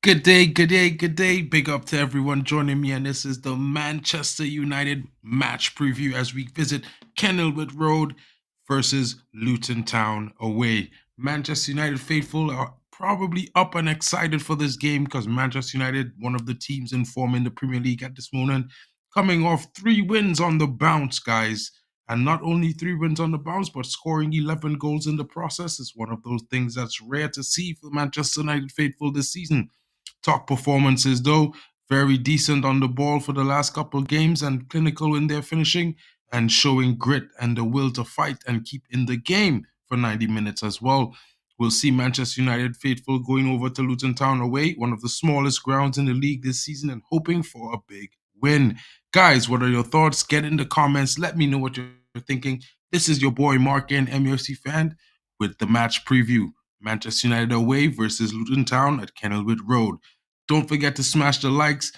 Good day, good day, good day. Big up to everyone joining me, and this is the Manchester United match preview as we visit Kenilworth Road versus Luton Town away. Manchester United faithful are probably up and excited for this game because Manchester United, one of the teams in form in the Premier League at this moment, coming off 3 wins on the bounce, guys. And not only 3 wins on the bounce, but scoring 11 goals in the process is one of those things that's rare to see for Manchester United faithful this season. Top performances, though, very decent on the ball for the last couple of games and clinical in their finishing and showing grit and the will to fight and keep in the game for 90 minutes as well. We'll see Manchester United faithful going over to Luton Town away, one of the smallest grounds in the league this season, and hoping for a big win. Guys, what are your thoughts? Get in the comments. Let me know what you're thinking. This is your boy Mark and MUFC fan with the match preview. Manchester United away versus Luton Town at Kenilworth Road. Don't forget to smash the likes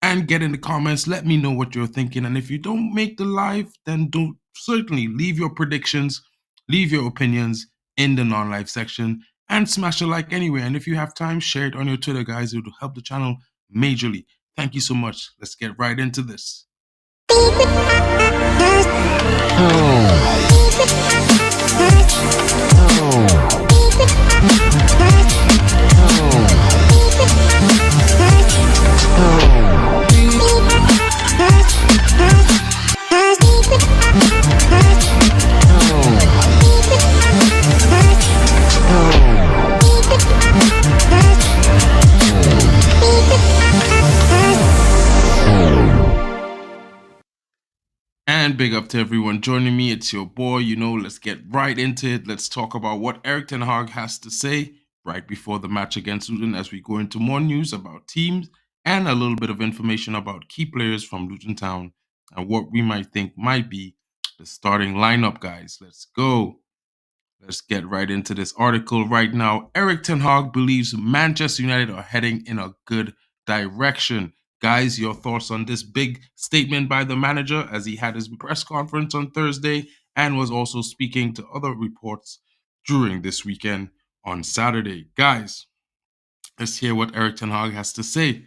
and get in the comments. Let me know what you're thinking. And if you don't make the live, then don't certainly leave your predictions, leave your opinions in the non-live section, and smash a like anyway. And if you have time, share it on your Twitter, guys. It will help the channel majorly. Thank you so much. Let's get right into this. And big up to everyone joining me. It's your boy. Let's get right into it. Let's talk about what Erik ten Hag has to say right before the match against Luton as we go into more news about teams and a little bit of information about key players from Luton Town and what we might think might be the starting lineup, guys. Let's go. Let's get right into this article right now. Erik ten Hag believes Manchester United are heading in a good direction. Guys, your thoughts on this big statement by the manager as he had his press conference on Thursday and was also speaking to other reports during this weekend on Saturday. Guys, let's hear what Erik ten Hag has to say.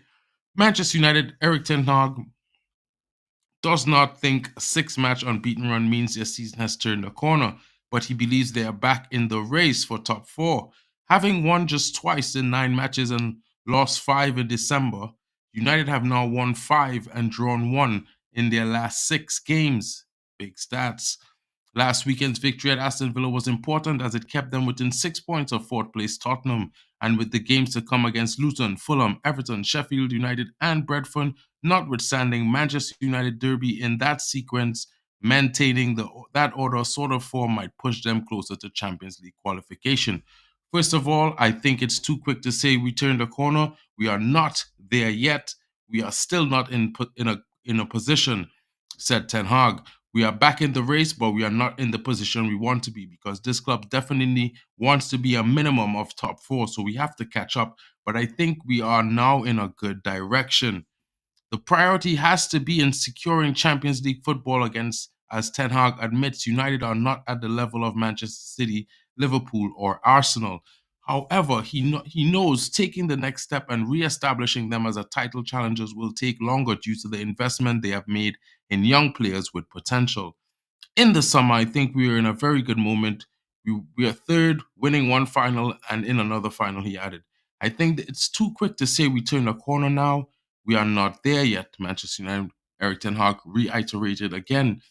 Manchester United, Erik ten Hag does not think a 6-match unbeaten run means their season has turned a corner, but he believes they are back in the race for top 4. Having won just twice in 9 matches and lost 5 in December, United have now won 5 and drawn 1 in their last 6 games. Big stats. Last weekend's victory at Aston Villa was important as it kept them within 6 points of 4th place Tottenham, and with the games to come against Luton, Fulham, Everton, Sheffield United and Brentford, notwithstanding Manchester United derby in that sequence, maintaining that order sort of form might push them closer to Champions League qualification. First of all, I think it's too quick to say we turned a corner. We are not there yet. We are still not in a position, said Ten Hag. We are back in the race, but we are not in the position we want to be because this club definitely wants to be a minimum of top 4. So we have to catch up. But I think we are now in a good direction. The priority has to be in securing Champions League football against, as Ten Hag admits, United are not at the level of Manchester City, Liverpool, or Arsenal. However, he knows taking the next step and re-establishing them as a title challengers will take longer due to the investment they have made in young players with potential. In the summer, I think we are in a very good moment. We are third, winning one final and in another final, he added. I think that it's too quick to say we turned a corner now. We are not there yet, Manchester United, Erik ten Hag reiterated again.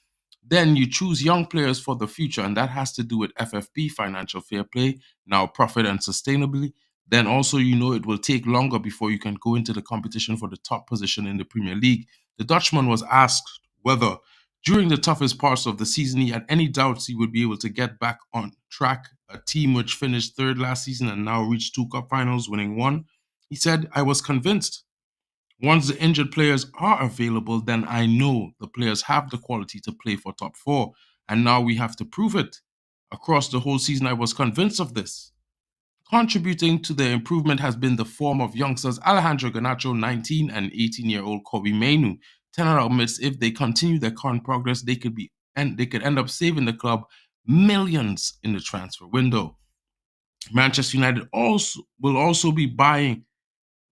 Then you choose young players for the future, and that has to do with FFP, financial fair play, now profit and sustainability. Then also, it will take longer before you can go into the competition for the top position in the Premier League. The Dutchman was asked whether, during the toughest parts of the season, he had any doubts he would be able to get back on track, a team which finished third last season and now reached 2 cup finals, winning 1. He said, I was convinced once the injured players are available, then I know the players have the quality to play for top 4. And now we have to prove it. Across the whole season, I was convinced of this. Contributing to the improvement has been the form of youngsters Alejandro Garnacho, 19, and 18-year-old Kobe Mainu. Tenor admits if they continue their current progress, they could end up saving the club millions in the transfer window. Manchester United will also be buying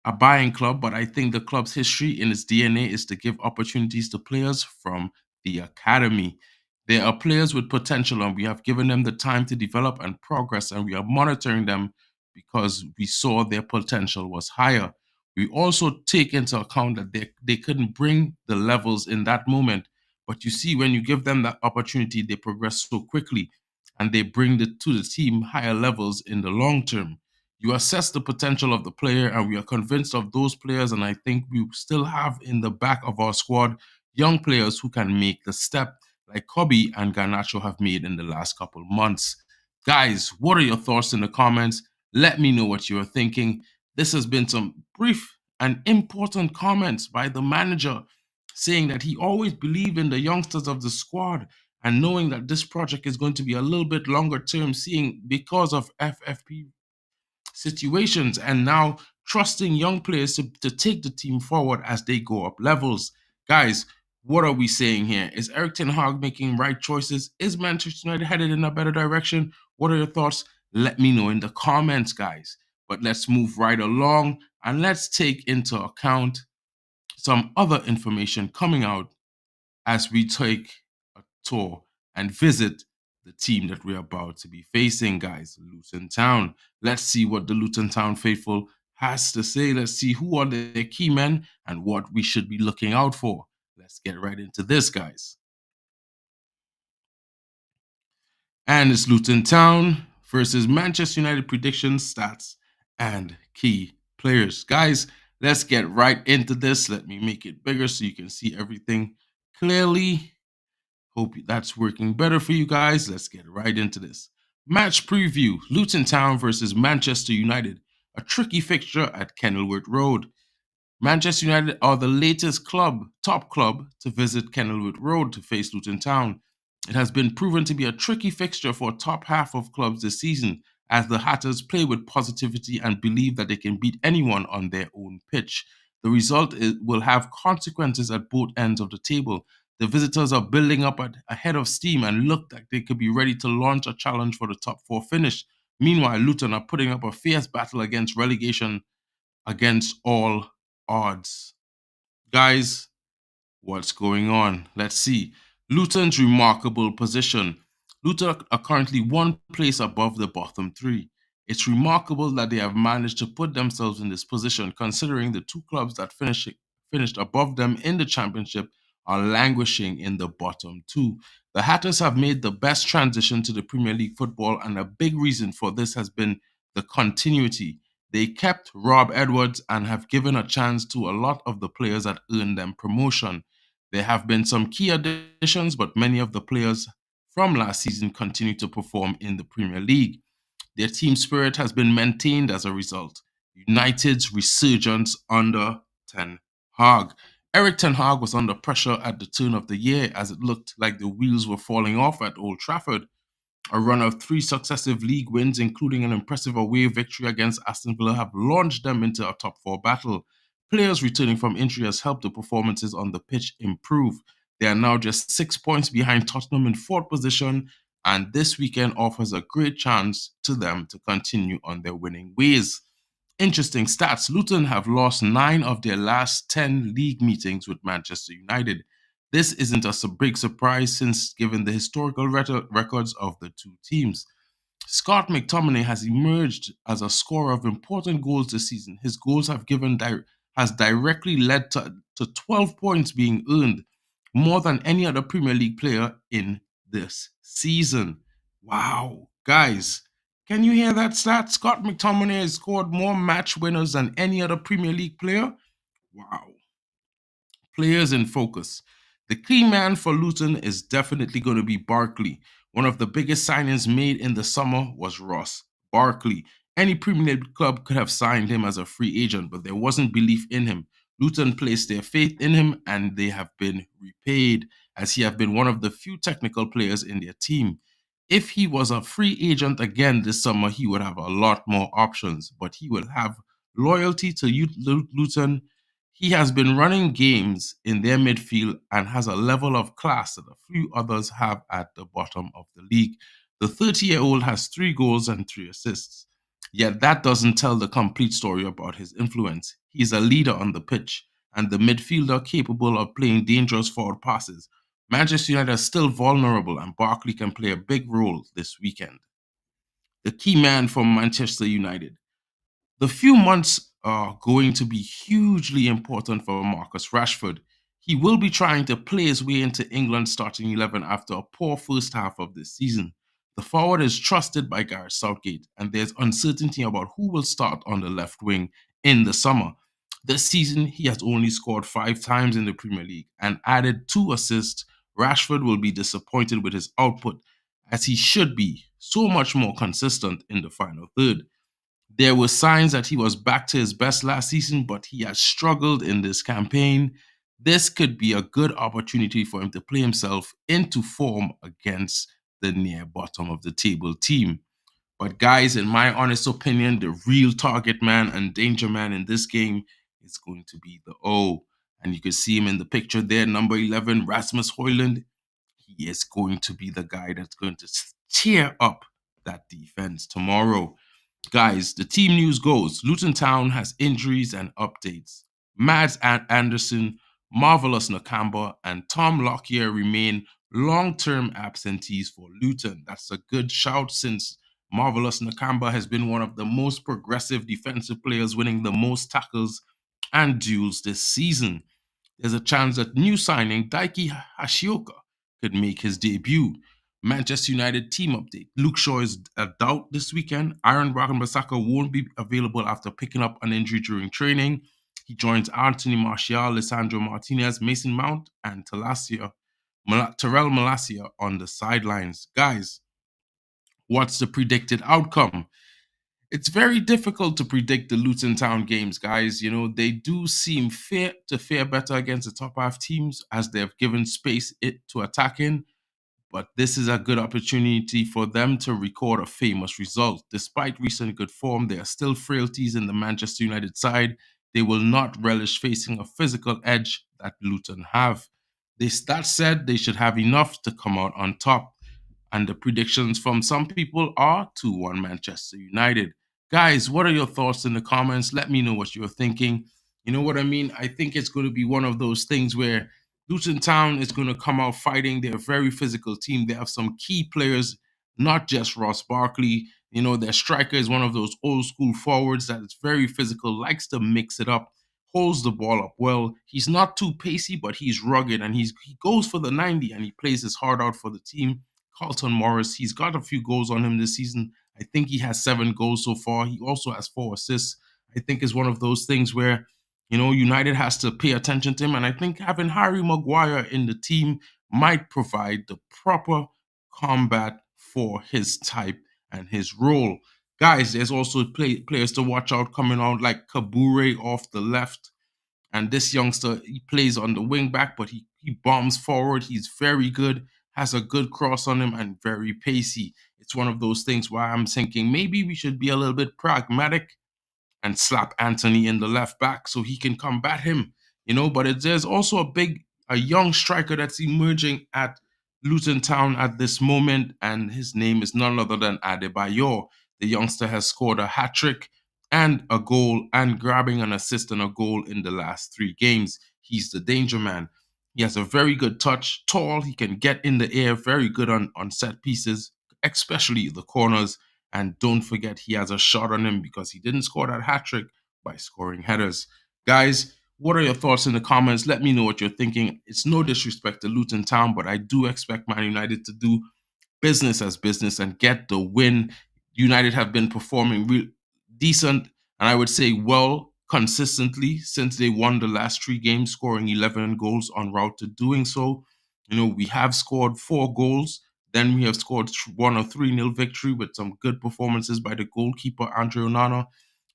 a buying club, but I think the club's history in its DNA is to give opportunities to players from the academy. There are players with potential, and we have given them the time to develop and progress, and we are monitoring them because we saw their potential was higher. We also take into account that they couldn't bring the levels in that moment. But you see, when you give them that opportunity, they progress so quickly and they bring to the team higher levels in the long term. You assess the potential of the player, and we are convinced of those players. And I think we still have in the back of our squad young players who can make the step, like Kobe and Garnacho have made in the last couple months. Guys, what are your thoughts in the comments? Let me know what you are thinking. This has been some brief and important comments by the manager saying that he always believed in the youngsters of the squad, and knowing that this project is going to be a little bit longer term, seeing because of FFP situations, and now trusting young players to take the team forward as they go up levels. Guys, what are we saying here? Is Eric Ten Hag making right choices? Is Manchester United headed in a better direction? What are your thoughts? Let me know in the comments, guys. But let's move right along and let's take into account some other information coming out as we take a tour and visit the team that we're about to be facing, guys, Luton Town. Let's see what the Luton Town faithful has to say. Let's see who are their key men and what we should be looking out for. Let's get right into this, guys. And it's Luton Town versus Manchester United predictions, stats, and key players. Guys, let's get right into this. Let me make it bigger so you can see everything clearly. Hope that's working better for you guys. Let's get right into this. Match preview, Luton Town versus Manchester United. A tricky fixture at Kenilworth Road. Manchester United are the latest top club to visit Kenilworth Road to face Luton Town. It has been proven to be a tricky fixture for top half of clubs this season, as the Hatters play with positivity and believe that they can beat anyone on their own pitch. The result will have consequences at both ends of the table. The visitors are building up ahead of steam and look like they could be ready to launch a challenge for the top four finish. Meanwhile, Luton are putting up a fierce battle against relegation against all odds. Guys, what's going on? Let's see. Luton's remarkable position. Luton are currently one place above the bottom three. It's remarkable that they have managed to put themselves in this position, considering the two clubs that finished above them in the championship are languishing in the bottom two. The Hatters have made the best transition to the Premier League football, and a big reason for this has been the continuity. They kept Rob Edwards and have given a chance to a lot of the players that earned them promotion. There have been some key additions, but many of the players from last season continue to perform in the Premier League. Their team spirit has been maintained as a result. United's resurgence under Ten Hag. Eric Ten Hag was under pressure at the turn of the year as it looked like the wheels were falling off at Old Trafford. A run of three successive league wins, including an impressive away victory against Aston Villa, have launched them into a top four battle. Players returning from injury has helped the performances on the pitch improve. They are now just 6 points behind Tottenham in fourth position, and this weekend offers a great chance to them to continue on their winning ways. Interesting stats. Luton have lost 9 of their last 10 league meetings with Manchester United. This isn't a big surprise since given the historical records of the two teams. Scott McTominay has emerged as a scorer of important goals this season. His goals have has directly led to 12 points being earned, more than any other Premier League player in this season. Wow, guys, can you hear that stat? Scott McTominay has scored more match winners than any other Premier League player. Wow. Players in focus. The key man for Luton is definitely going to be Barkley. One of the biggest signings made in the summer was Ross Barkley. Any Premier League club could have signed him as a free agent, but there wasn't belief in him. Luton placed their faith in him and they have been repaid, as he have been one of the few technical players in their team. If he was a free agent again this summer, he would have a lot more options, but he will have loyalty to Luton. He has been running games in their midfield and has a level of class that a few others have at the bottom of the league. The 30-year-old has 3 goals and 3 assists. Yet that doesn't tell the complete story about his influence. He's a leader on the pitch and the midfielder capable of playing dangerous forward passes. Manchester United are still vulnerable and Barkley can play a big role this weekend. The key man from Manchester United. The few months are going to be hugely important for Marcus Rashford. He will be trying to play his way into England's starting 11 after a poor first half of this season. The forward is trusted by Gareth Southgate, and there's uncertainty about who will start on the left wing in the summer. This season, he has only scored 5 times in the Premier League and added 2 assists. Rashford will be disappointed with his output, as he should be so much more consistent in the final third. There were signs that he was back to his best last season, but he has struggled in this campaign. This could be a good opportunity for him to play himself into form against the near bottom of the table team. But guys, in my honest opinion, the real target man and danger man in this game is going to be the O. And you can see him in the picture there, number 11, Rasmus Højlund. He is going to be the guy that's going to tear up that defense tomorrow. Guys, the team news goes Luton Town has injuries and updates. Mads Anderson, Marvelous Nakamba, and Tom Lockyer remain long-term absentees for Luton. That's a good shout since Marvelous Nakamba has been one of the most progressive defensive players, winning the most tackles and duels this season. There's a chance that new signing Daiki Hashioka could make his debut. Manchester United team update. Luke Shaw is a doubt this weekend. Aaron Wan-Bissaka won't be available after picking up an injury during training. He joins Anthony Martial, Lisandro Martinez, Mason Mount, and Terrell Malacia on the sidelines. Guys, what's the predicted outcome? It's very difficult to predict the Luton Town games, guys. You know, they do seem fare better against the top half teams as they've given space to attack in. But this is a good opportunity for them to record a famous result. Despite recent good form, there are still frailties in the Manchester United side. They will not relish facing a physical edge that Luton have. That said, they should have enough to come out on top. And the predictions from some people are 2-1 Manchester United. Guys, what are your thoughts in the comments? Let me know what you're thinking. You know what I mean? I think it's going to be one of those things where Luton Town is going to come out fighting. They're a very physical team. They have some key players, not just Ross Barkley. You know, their striker is one of those old school forwards that is very physical, likes to mix it up, holds the ball up well. He's not too pacey, but he's rugged and he goes for the 90 and he plays his heart out for the team. Carlton Morris, he's got a few goals on him this season. I think he has 7 goals so far. He also has 4 assists. I think is one of those things where, you know, United has to pay attention to him. And I think having Harry Maguire in the team might provide the proper combat for his type and his role. Guys, there's also players to watch out coming out like Kabure off the left. And this youngster, he plays on the wing back, but he bombs forward. He's very good, has a good cross on him, and very pacey. It's one of those things where I'm thinking maybe we should be a little bit pragmatic and slap Anthony in the left back so he can combat him, you know. But there's also a young striker that's emerging at Luton Town at this moment, and his name is none other than Adebayor. The youngster has scored a hat-trick and a goal and grabbing an assist and a goal in the last 3 games. He's the danger man. He has a very good touch, tall, he can get in the air, very good on set pieces, especially the corners. And don't forget, he has a shot on him because he didn't score that hat trick by scoring headers. Guys, what are your thoughts in the comments? Let me know what you're thinking. It's no disrespect to Luton Town, but I do expect Man United to do business as business and get the win. United have been performing real decent, and I would say well consistently since they won the last 3 games, scoring 11 goals en route to doing so. You know, we have scored 4 goals. Then we have scored 1 or 3-0 victory with some good performances by the goalkeeper, Andre Onana.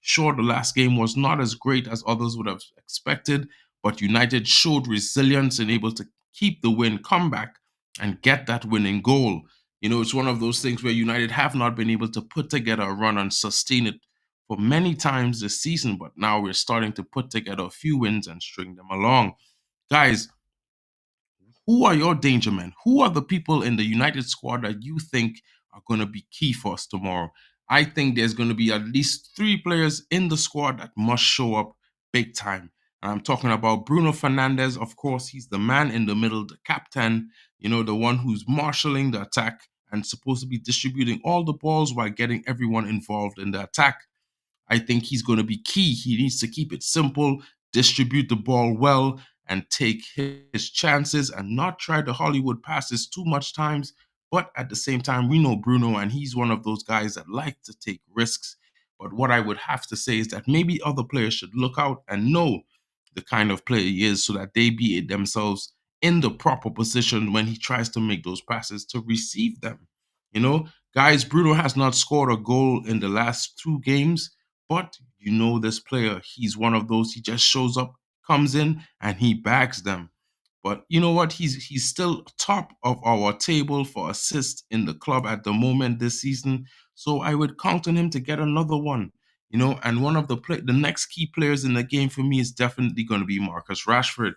Sure, the last game was not as great as others would have expected, but United showed resilience and able to keep the win, come back, and get that winning goal. You know, it's one of those things where United have not been able to put together a run and sustain it for many times this season, but now we're starting to put together a few wins and string them along. Guys, who are your danger men? Who are the people in the United squad that you think are going to be key for us tomorrow? I think there's going to be at least 3 players in the squad that must show up big time. And I'm talking about Bruno Fernandes. Of course, he's the man in the middle, the captain, the one who's marshalling the attack and supposed to be distributing all the balls while getting everyone involved in the attack. I think he's going to be key. He needs to keep it simple, distribute the ball well, and take his chances and not try the Hollywood passes too much times. But at the same time, we know Bruno, and he's one of those guys that like to take risks. But what I would have to say is that maybe other players should look out and know the kind of player he is so that they be themselves in the proper position when he tries to make those passes to receive them. Guys, Bruno has not scored a goal in the last 2 games. But this player, he's one of those, he just shows up, comes in, and he bags them. But you know what? He's still top of our table for assists in the club at the moment this season. So I would count on him to get another one. And one of the next key players in the game for me is definitely going to be Marcus Rashford.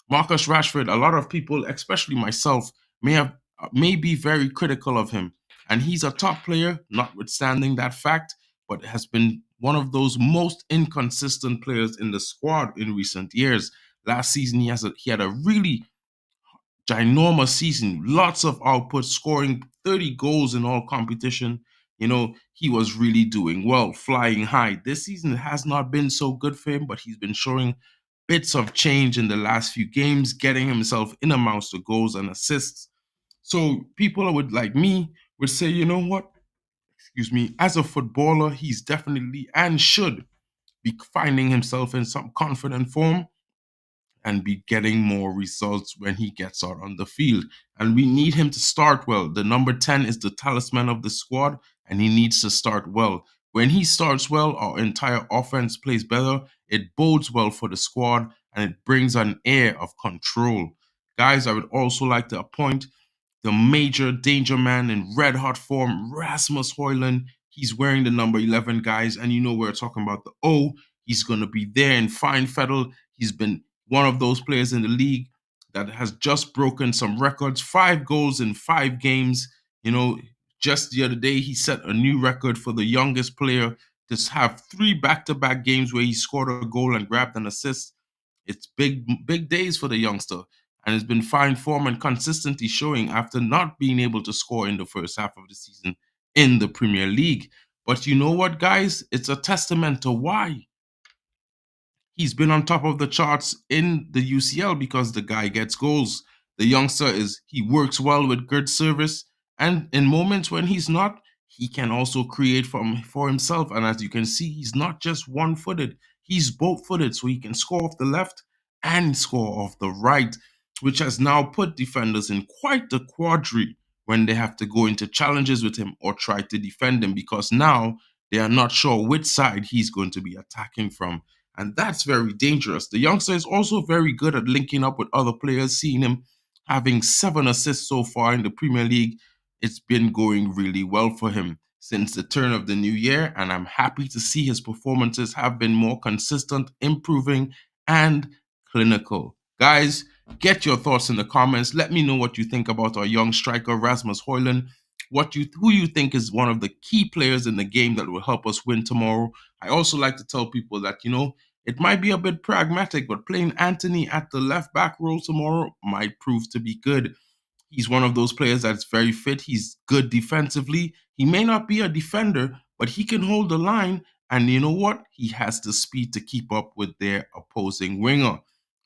Marcus Rashford, a lot of people, especially myself, may be very critical of him. And he's a top player, notwithstanding that fact, but has been one of those most inconsistent players in the squad in recent years. Last season, he had a really ginormous season, lots of output, scoring 30 goals in all competition. He was really doing well, flying high. This season has not been so good for him, but he's been showing bits of change in the last few games, getting himself in amongst the goals and assists. So people would like me would say, you know what? Excuse me, as a footballer, he's definitely and should be finding himself in some confident form and be getting more results when he gets out on the field. And we need him to start well. The number 10 is the talisman of the squad, and he needs to start well. When he starts well, our entire offense plays better. It bodes well for the squad, and it brings an air of control. Guys, I would also like to appoint the major danger man in red hot form, Rasmus Højlund. He's wearing the number 11, guys, and we're talking about the O. He's going to be there in fine fettle. He's been one of those players in the league that has just broken some records, 5 goals in 5 games. Just the other day, he set a new record for the youngest player to have 3 back-to-back games where he scored a goal and grabbed an assist. It's big days for the youngster, and it's been fine form and consistency showing after not being able to score in the first half of the season in the Premier League. But you know what, guys? It's a testament to why he's been on top of the charts in the UCL, because the guy gets goals. The youngster he works well with good service, and in moments when he's not, he can also create for himself. And as you can see, he's not just one-footed, he's both-footed, so he can score off the left and score off the right, which has now put defenders in quite the quandary when they have to go into challenges with him or try to defend him, because now they are not sure which side he's going to be attacking from. And that's very dangerous. The youngster is also very good at linking up with other players, seeing him having 7 assists so far in the Premier League. It's been going really well for him since the turn of the new year, and I'm happy to see his performances have been more consistent, improving, and clinical. Guys, get your thoughts in the comments. Let me know what you think about our young striker, Rasmus Højlund. Who you think is one of the key players in the game that will help us win tomorrow. I also like to tell people that, it might be a bit pragmatic, but playing Anthony at the left back role tomorrow might prove to be good. He's one of those players that's very fit. He's good defensively. He may not be a defender, but he can hold the line. And you know what? He has the speed to keep up with their opposing winger.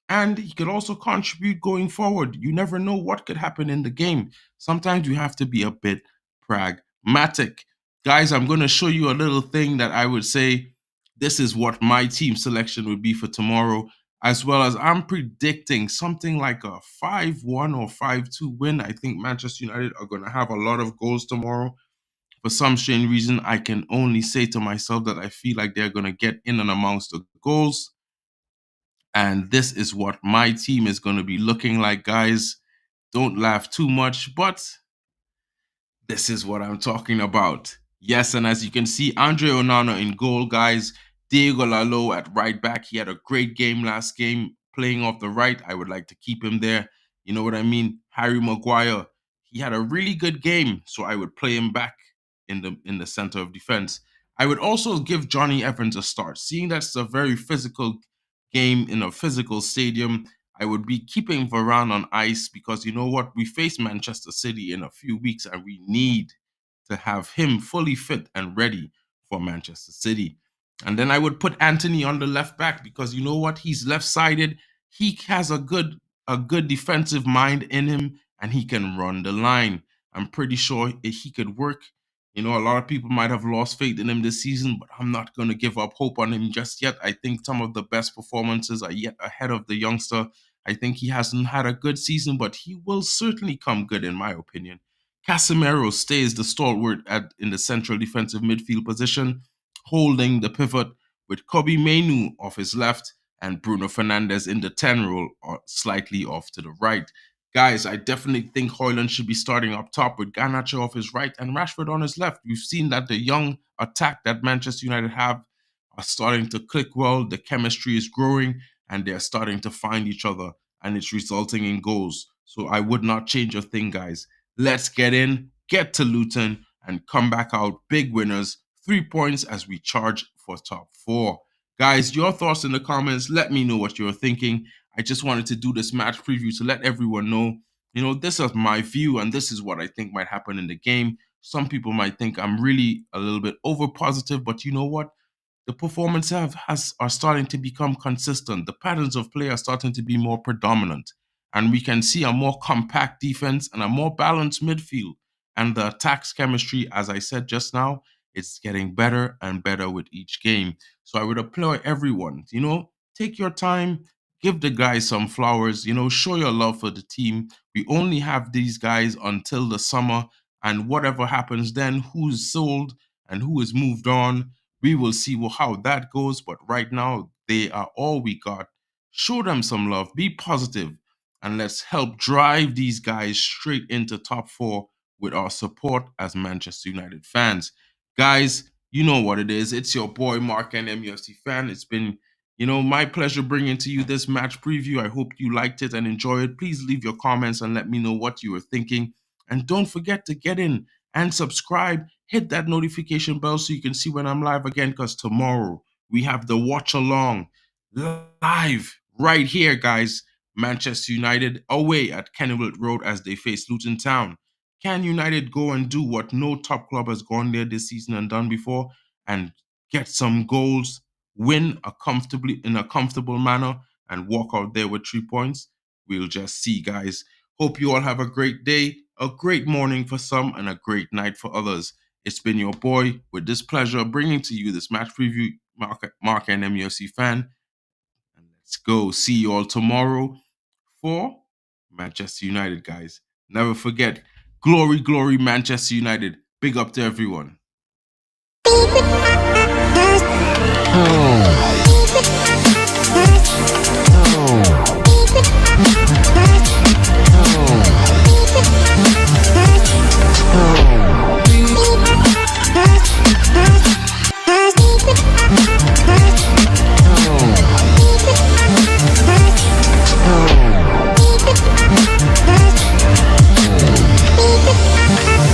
And he could also contribute going forward. You never know what could happen in the game. Sometimes you have to be a bit pragmatic. Guys, I'm going to show you a little thing that I would say this is what my team selection would be for tomorrow, as well as I'm predicting something like a 5-1 or 5-2 win. I think Manchester United are going to have a lot of goals tomorrow. For some strange reason, I can only say to myself that I feel like they're going to get in and amongst the goals. And this is what my team is going to be looking like, guys. Don't laugh too much, but this is what I'm talking about. Yes, and as you can see, Andre Onana in goal, guys. Diego Lalo at right back. He had a great game last game, playing off the right. I would like to keep him there. You know what I mean? Harry Maguire, he had a really good game, so I would play him back in the center of defense. I would also give Johnny Evans a start, seeing that's a very physical game in a physical stadium, I would be keeping Varane on ice because you know what? We face Manchester City in a few weeks and we need to have him fully fit and ready for Manchester City. And then I would put Anthony on the left back because you know what? He's left-sided. He has a good defensive mind in him and he can run the line. I'm pretty sure he could work. You know, a lot of people might have lost faith in him this season, but I'm not going to give up hope on him just yet. I think some of the best performances are yet ahead of the youngster. I think he hasn't had a good season, but he will certainly come good, in my opinion. Casemiro stays the stalwart in the central defensive midfield position, holding the pivot with Kobe Mainu off his left and Bruno Fernandes in the 10 role or slightly off to the right. Guys, I definitely think Højlund should be starting up top with Garnacho off his right and Rashford on his left. We've seen that the young attack that Manchester United have are starting to click well. The chemistry is growing and they're starting to find each other and it's resulting in goals. So I would not change a thing, guys. Let's get in, get to Luton, and come back out big winners. 3 points as we charge for top 4. Guys, your thoughts in the comments. Let me know what you're thinking. I just wanted to do this match preview to let everyone know, you know, this is my view and this is what I think might happen in the game. Some people might think I'm really a little bit over positive, but you know what? The performances are starting to become consistent. The patterns of play are starting to be more predominant. And we can see a more compact defense and a more balanced midfield. And the attacks chemistry, as I said just now, it's getting better and better with each game. So I would applaud everyone, you know, take your time, give the guys some flowers, you know, show your love for the team. We only have these guys until the summer. And whatever happens then, who's sold and who is moved on, we will see how that goes. But right now, they are all we got. Show them some love, be positive, and let's help drive these guys straight into top 4 with our support as Manchester United fans. Guys, you know what it is. It's your boy Mark and MUFC fan. It's been, you know, my pleasure bringing to you this match preview. I hope you liked it and enjoyed it. Please leave your comments and let me know what you were thinking. And don't forget to get in and subscribe. Hit that notification bell so you can see when I'm live again, because tomorrow we have the watch along live right here, guys. Manchester United away at Kenilworth Road as they face Luton Town. Can United go and do what no top club has gone there this season and done before and get some goals, win in a comfortable manner, and walk out there with 3 points? We'll just see, guys. Hope you all have a great day, a great morning for some, and a great night for others. It's been your boy with this pleasure bringing to you this match preview, Mark and MUFC fan. And let's go. See you all tomorrow for Manchester United, guys. Never forget, glory, glory, Manchester United. Big up to everyone.